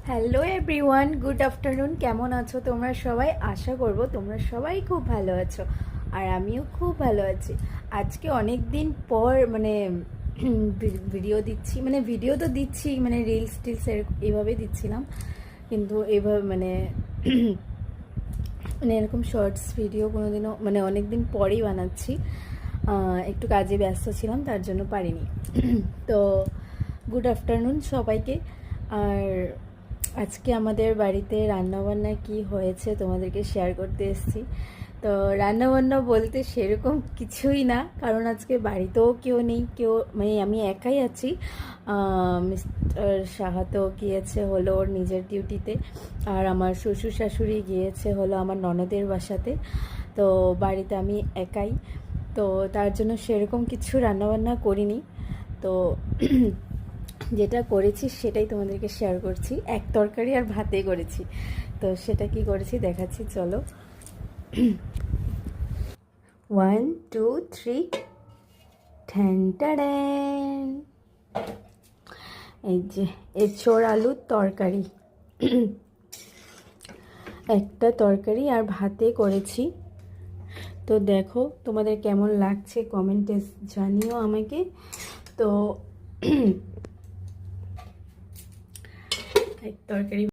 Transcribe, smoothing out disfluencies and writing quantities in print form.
Hello everyone, good afternoon. কেমন আছো তোমরা সবাই? আশা করব তোমরা সবাই খুব ভালো আছো, আর আমিও খুব ভালো আছি। আজকে অনেক দিন পর ভিডিও দিচ্ছি, ভিডিও তো দিচ্ছি, রিলস টিলস এইভাবে দিচ্ছিলাম, কিন্তু এইভাবে এরকম শর্টস ভিডিও কোনোদিনও অনেক দিন পরেই বানাচ্ছি। একটু কাজে ব্যস্ত ছিলাম, তার জন্য পারিনি। তো গুড আফটারনুন সবাইকে। আর আজকে আমাদের বাড়িতে রান্নাবান্না কি হয়েছে তোমাদেরকে শেয়ার করতে এসেছি। তো রান্নাবান্না বলতে সেরকম কিছুই না, কারণ আজকে বাড়িতেও কেউ নেই, আমি একাই আছি। মিস্টার সাহা তো গিয়েছে হলো ওর নিজের ডিউটিতে, আর আমার শ্বশুর শাশুড়ি গিয়েছে হলো আমার ননদের বাসাতে। তো বাড়িতে আমি একাই, তো তার জন্য সেরকম কিছু রান্নাবান্না করিনি। তো যেটা করেছি সেটাই তোমাদেরকে শেয়ার করছি। এক তরকারি আর ভাতে করেছি, তো সেটা কি করেছি দেখাচ্ছি, চলো। 1 2 3 ঠ্যান, এই যে এঁচোড় আলুর তরকারি, একটা তরকারি আর ভাতে করেছি। তো দেখো তোমাদের কেমন লাগছে কমেন্টে জানিও আমাকে। তো এক তরকারি